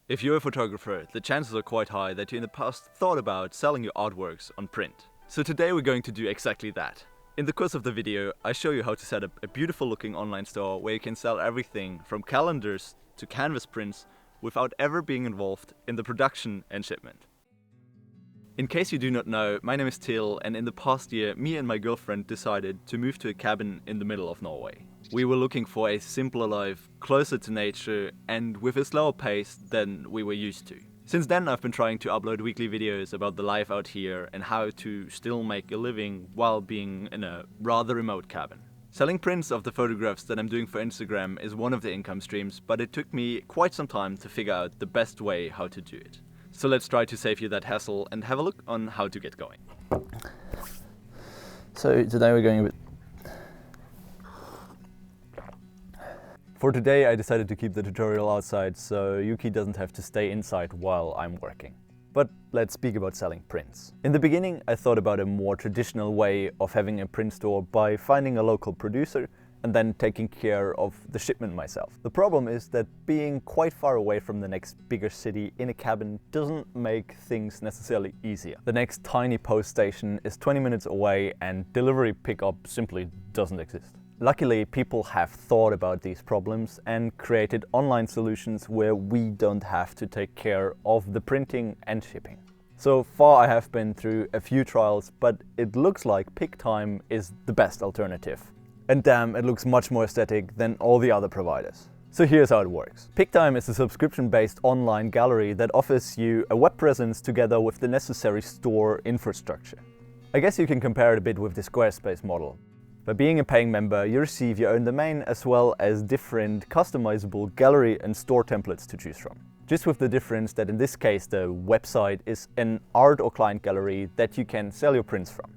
If you're a photographer, the chances are quite high that you in the past thought about selling your artworks on print. So today we're going to do exactly that. In the course of the video, I show you how to set up a beautiful looking online store where you can sell everything from calendars to canvas prints without ever being involved in the production and shipment. In case you do not know, my name is Till, and in the past year, me and my girlfriend decided to move to a cabin in the middle of Norway. We were looking for a simpler life, closer to nature, and with a slower pace than we were used to. Since then, I've been trying to upload weekly videos about the life out here and how to still make a living while being in a rather remote cabin. Selling prints of the photographs that I'm doing for Instagram is one of the income streams, but it took me quite some time to figure out the best way how to do it. So let's try to save you that hassle and have a look on how to get going. So today we're going with... For today I decided to keep the tutorial outside so Yuki doesn't have to stay inside while I'm working. But let's speak about selling prints. In the beginning I thought about a more traditional way of having a print store by finding a local producer and then taking care of the shipment myself. The problem is that being quite far away from the next bigger city in a cabin doesn't make things necessarily easier. The next tiny post station is 20 minutes away and delivery pickup simply doesn't exist. Luckily, people have thought about these problems and created online solutions where we don't have to take care of the printing and shipping. So far I have been through a few trials, but it looks like Pic Time is the best alternative. And damn, it looks much more aesthetic than all the other providers. So here's how it works. Pic Time is a subscription-based online gallery that offers you a web presence together with the necessary store infrastructure. I guess you can compare it a bit with the Squarespace model. By being a paying member, you receive your own domain as well as different customizable gallery and store templates to choose from. Just with the difference that in this case the website is an art or client gallery that you can sell your prints from.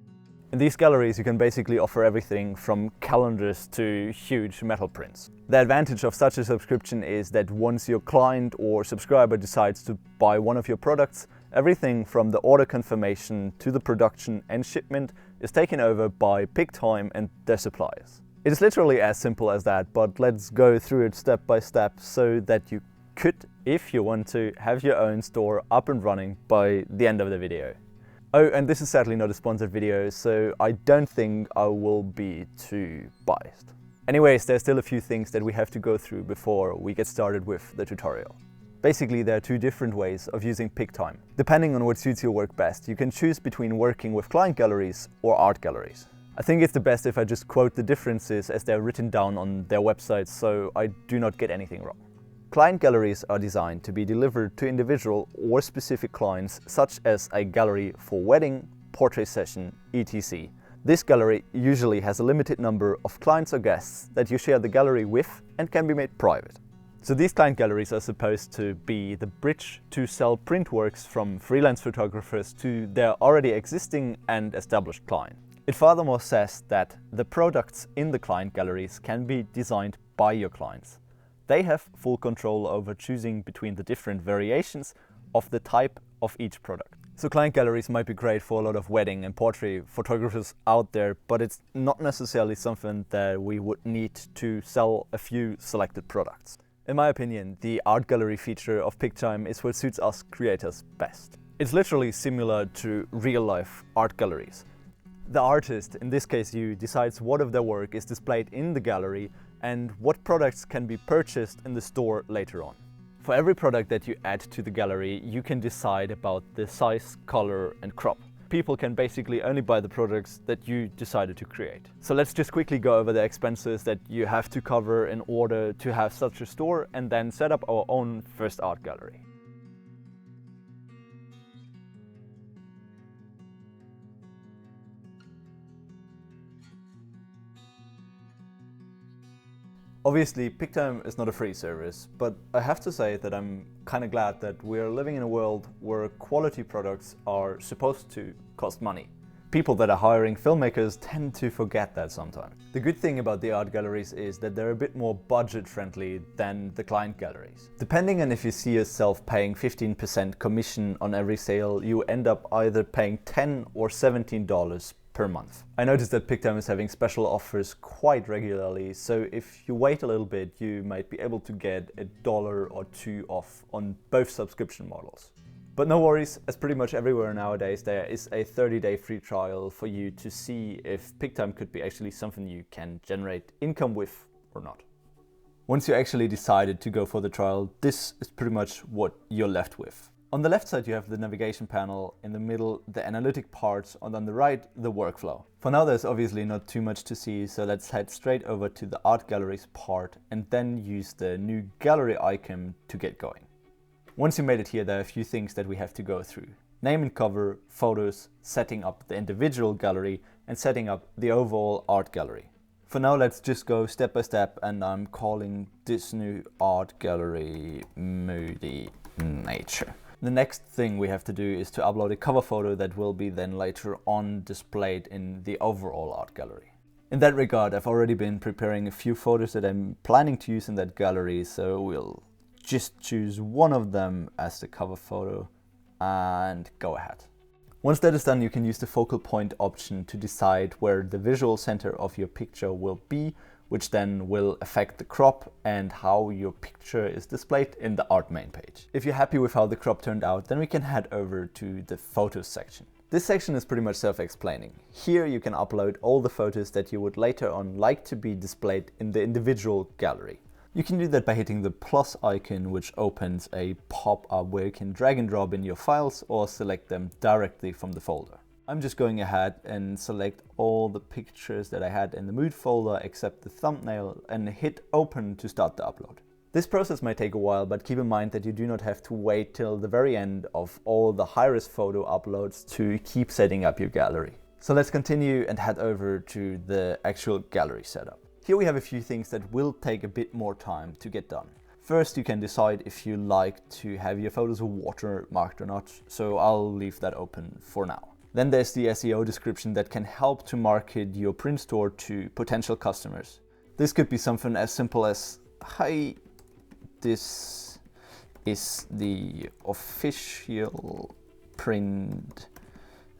In these galleries you can basically offer everything from calendars to huge metal prints. The advantage of such a subscription is that once your client or subscriber decides to buy one of your products, everything from the order confirmation to the production and shipment is taken over by Pic Time and their suppliers. It is literally as simple as that, but let's go through it step by step so that you could, if you want to, have your own store up and running by the end of the video. Oh, and this is sadly not a sponsored video, so I don't think I will be too biased. Anyways, there's still a few things that we have to go through before we get started with the tutorial. Basically, there are two different ways of using Pic Time. Depending on what suits your work best, you can choose between working with client galleries or art galleries. I think it's the best if I just quote the differences as they're written down on their websites so I do not get anything wrong. Client galleries are designed to be delivered to individual or specific clients, such as a gallery for wedding, portrait session, etc. This gallery usually has a limited number of clients or guests that you share the gallery with and can be made private. So these client galleries are supposed to be the bridge to sell print works from freelance photographers to their already existing and established client. It furthermore says that the products in the client galleries can be designed by your clients. They have full control over choosing between the different variations of the type of each product. So client galleries might be great for a lot of wedding and portrait photographers out there, but it's not necessarily something that we would need to sell a few selected products. In my opinion, the art gallery feature of Pic Time is what suits us creators best. It's literally similar to real-life art galleries. The artist, in this case you, decides what of their work is displayed in the gallery and what products can be purchased in the store later on. For every product that you add to the gallery, you can decide about the size, color and crop. People can basically only buy the products that you decided to create. So let's just quickly go over the expenses that you have to cover in order to have such a store and then set up our own first art gallery. Obviously, Pic Time is not a free service, but I have to say that I'm kind of glad that we're living in a world where quality products are supposed to cost money. People that are hiring filmmakers tend to forget that sometimes. The good thing about the art galleries is that they're a bit more budget-friendly than the client galleries. Depending on if you see yourself paying 15% commission on every sale, you end up either paying $10 or $17 per month. I noticed that Pic Time is having special offers quite regularly, so if you wait a little bit, you might be able to get $1 or $2 off on both subscription models. But no worries, as pretty much everywhere nowadays, there is a 30-day free trial for you to see if Pic Time could be actually something you can generate income with or not. Once you actually decided to go for the trial, this is pretty much what you're left with. On the left side you have the navigation panel, in the middle the analytic parts, and on the right the workflow. For now there's obviously not too much to see, so let's head straight over to the art galleries part and then use the new gallery icon to get going. Once you made it here, there are a few things that we have to go through. Name and cover, photos, setting up the individual gallery, and setting up the overall art gallery. For now, let's just go step by step, and I'm calling this new art gallery Moody Nature. The next thing we have to do is to upload a cover photo that will be then later on displayed in the overall art gallery. In that regard, I've already been preparing a few photos that I'm planning to use in that gallery, so we'll just choose one of them as the cover photo and go ahead. Once that is done, you can use the focal point option to decide where the visual center of your picture will be, which then will affect the crop and how your picture is displayed in the art main page. If you're happy with how the crop turned out, then we can head over to the photos section. This section is pretty much self-explaining. Here you can upload all the photos that you would later on like to be displayed in the individual gallery. You can do that by hitting the plus icon, which opens a pop-up where you can drag and drop in your files or select them directly from the folder. I'm just going ahead and select all the pictures that I had in the mood folder except the thumbnail and hit open to start the upload. This process might take a while, but keep in mind that you do not have to wait till the very end of all the high-res photo uploads to keep setting up your gallery. So let's continue and head over to the actual gallery setup. Here we have a few things that will take a bit more time to get done. First, you can decide if you like to have your photos watermarked or not, so I'll leave that open for now. Then there's the SEO description that can help to market your print store to potential customers. This could be something as simple as, "Hi, this is the official print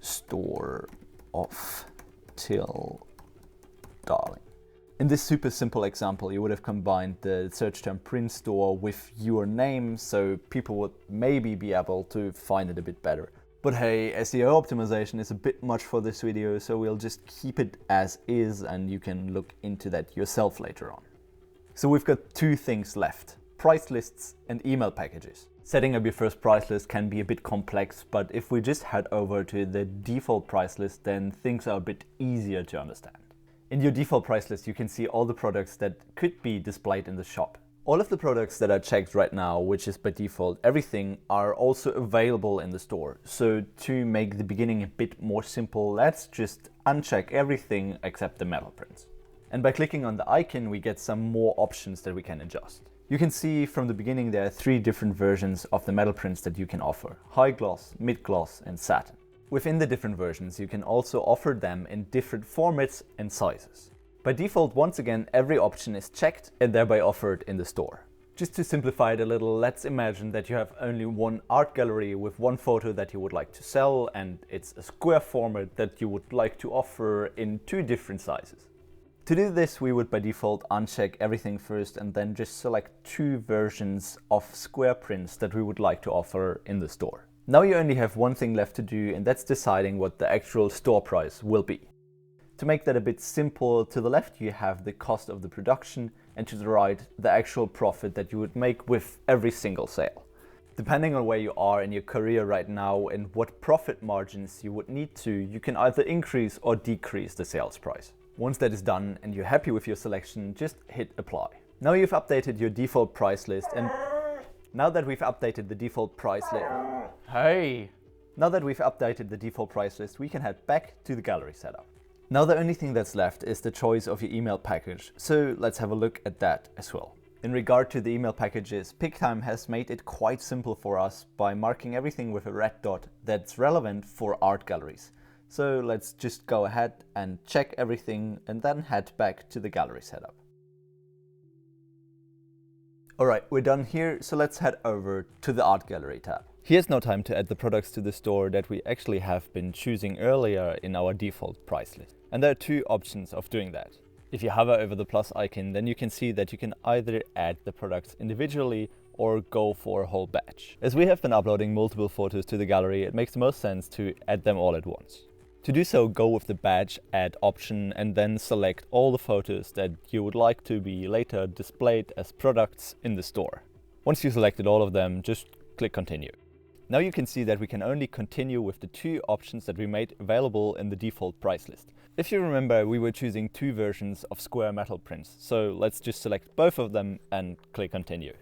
store of TILLDALING." In this super simple example, you would have combined the search term print store with your name, so people would maybe be able to find it a bit better. But hey, SEO optimization is a bit much for this video, so we'll just keep it as is and you can look into that yourself later on. So we've got two things left: price lists and email packages. Setting up your first price list can be a bit complex, but if we just head over to the default price list, then things are a bit easier to understand. In your default price list, you can see all the products that could be displayed in the shop. All of the products that are checked right now, which is by default everything, are also available in the store. So to make the beginning a bit more simple, let's just uncheck everything except the metal prints. And by clicking on the icon, we get some more options that we can adjust. You can see from the beginning there are 3 different versions of the metal prints that you can offer: high gloss, mid gloss and satin. Within the different versions, you can also offer them in different formats and sizes. By default, once again, every option is checked and thereby offered in the store. Just to simplify it a little, let's imagine that you have only one art gallery with one photo that you would like to sell, and it's a square format that you would like to offer in 2 different sizes. To do this, we would by default uncheck everything first and then just select 2 versions of square prints that we would like to offer in the store. Now you only have one thing left to do, and that's deciding what the actual store price will be. To make that a bit simple, to the left you have the cost of the production, and to the right the actual profit that you would make with every single sale. Depending on where you are in your career right now and what profit margins you would need to, you can either increase or decrease the sales price. Once that is done and you're happy with your selection, just hit apply. Now you've updated your default price list, and now that we've updated the default price list, we can head back to the gallery setup. Now the only thing that's left is the choice of your email package, so let's have a look at that as well. In regard to the email packages, Pic Time has made it quite simple for us by marking everything with a red dot that's relevant for art galleries. So let's just go ahead and check everything and then head back to the gallery setup. Alright, we're done here, so let's head over to the Art Gallery tab. Here's now time to add the products to the store that we actually have been choosing earlier in our default price list. And there are two options of doing that. If you hover over the plus icon, then you can see that you can either add the products individually or go for a whole batch. As we have been uploading multiple photos to the gallery, it makes the most sense to add them all at once. To do so, go with the batch add option and then select all the photos that you would like to be later displayed as products in the store. Once you selected all of them, just click continue. Now you can see that we can only continue with the two options that we made available in the default price list. If you remember, we were choosing two versions of square metal prints, so let's just select both of them and click continue.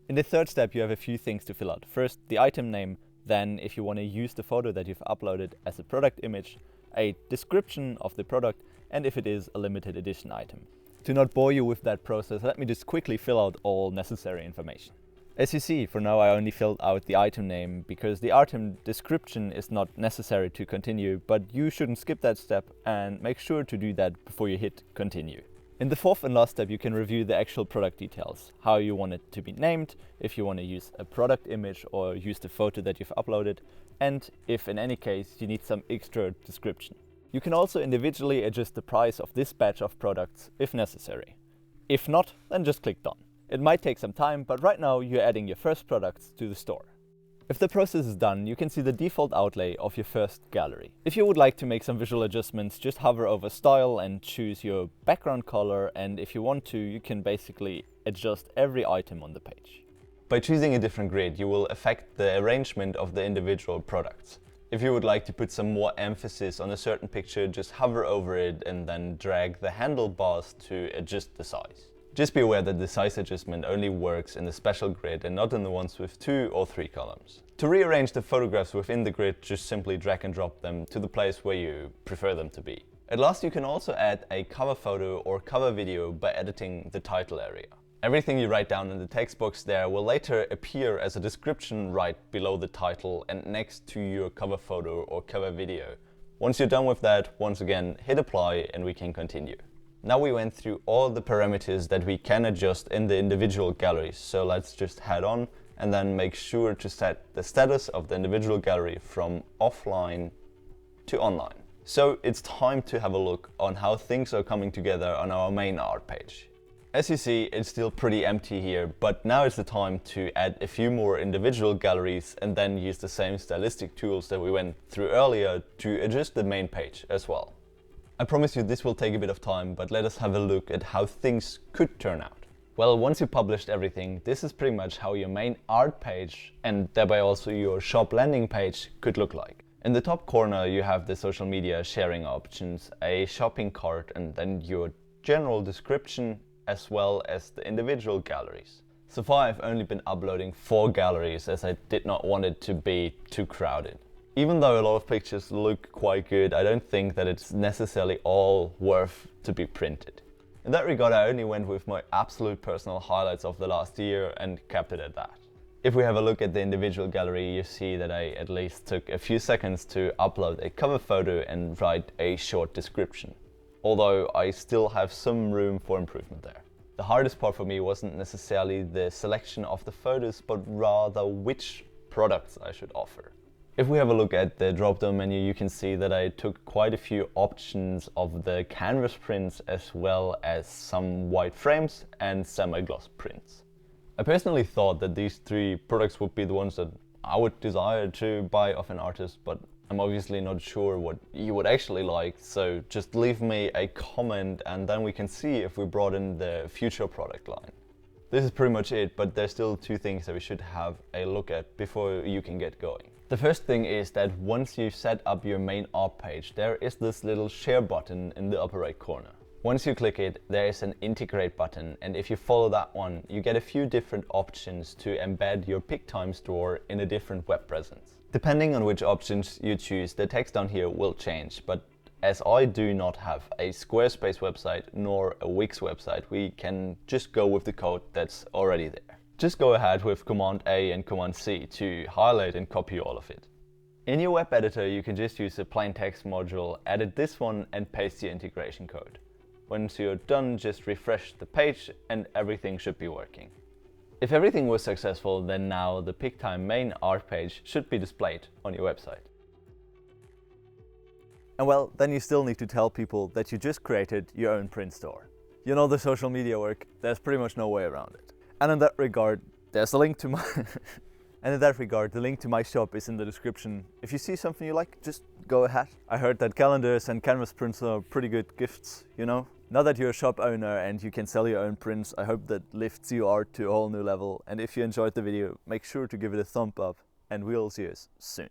In the third step, you have a few things to fill out. First, the item name, then if you want to use the photo that you've uploaded as a product image, a description of the product, and if it is a limited edition item. To not bore you with that process, let me just quickly fill out all necessary information. As you see, for now I only filled out the item name because the item description is not necessary to continue, but you shouldn't skip that step and make sure to do that before you hit continue. In the fourth and last step, you can review the actual product details, how you want it to be named, if you want to use a product image or use the photo that you've uploaded, and if in any case you need some extra description. You can also individually adjust the price of this batch of products if necessary. If not, then just click done. It might take some time, but right now you're adding your first products to the store. If the process is done, you can see the default outlay of your first gallery. If you would like to make some visual adjustments, just hover over style and choose your background color, and if you want to, you can basically adjust every item on the page. By choosing a different grid, you will affect the arrangement of the individual products. If you would like to put some more emphasis on a certain picture, just hover over it and then drag the handlebars to adjust the size. Just be aware that the size adjustment only works in the special grid and not in the ones with 2 or 3 columns. To rearrange the photographs within the grid, just simply drag and drop them to the place where you prefer them to be. At last, you can also add a cover photo or cover video by editing the title area. Everything you write down in the text box there will later appear as a description right below the title and next to your cover photo or cover video. Once you're done with that, once again, hit apply and we can continue. Now we went through all the parameters that we can adjust in the individual galleries, so let's just head on and then make sure to set the status of the individual gallery from offline to online. So it's time to have a look on how things are coming together on our main art page. As you see, it's still pretty empty here, but now is the time to add a few more individual galleries and then use the same stylistic tools that we went through earlier to adjust the main page as well. I promise you this will take a bit of time, but let us have a look at how things could turn out. Well, once you published everything, this is pretty much how your main art page and thereby also your shop landing page could look like. In the top corner you have the social media sharing options, a shopping cart and then your general description as well as the individual galleries. So far I've only been uploading 4 galleries as I did not want it to be too crowded. Even though a lot of pictures look quite good, I don't think that it's necessarily all worth to be printed. In that regard, I only went with my absolute personal highlights of the last year and kept it at that. If we have a look at the individual gallery, you see that I at least took a few seconds to upload a cover photo and write a short description. Although I still have some room for improvement there. The hardest part for me wasn't necessarily the selection of the photos, but rather which products I should offer. If we have a look at the drop-down menu, you can see that I took quite a few options of the canvas prints as well as some white frames and semi-gloss prints. I personally thought that these 3 products would be the ones that I would desire to buy of an artist, but I'm obviously not sure what you would actually like, so just leave me a comment and then we can see if we brought in the future product line. This is pretty much it, but there's still 2 things that we should have a look at before you can get going. The first thing is that once you set up your main art page, there is this little share button in the upper right corner. Once you click it, there is an integrate button, and if you follow that one, you get a few different options to embed your Pic Time store in a different web presence. Depending on which options you choose, the text down here will change, but as I do not have a Squarespace website nor a Wix website, we can just go with the code that's already there. Just go ahead with Command A and Command C to highlight and copy all of it. In your web editor, you can just use a plain text module, edit this one and paste the integration code. Once you're done, just refresh the page and everything should be working. If everything was successful, then now the Pic Time main art page should be displayed on your website. And well, then you still need to tell people that you just created your own print store. You know the social media work, there's pretty much no way around it. And in that regard, there's a link to my the link to my shop is in the description. If you see something you like, just go ahead. I heard that calendars and canvas prints are pretty good gifts, you know? Now that you're a shop owner and you can sell your own prints, I hope that lifts your art to a whole new level. And if you enjoyed the video, make sure to give it a thumb up, and we'll see you soon.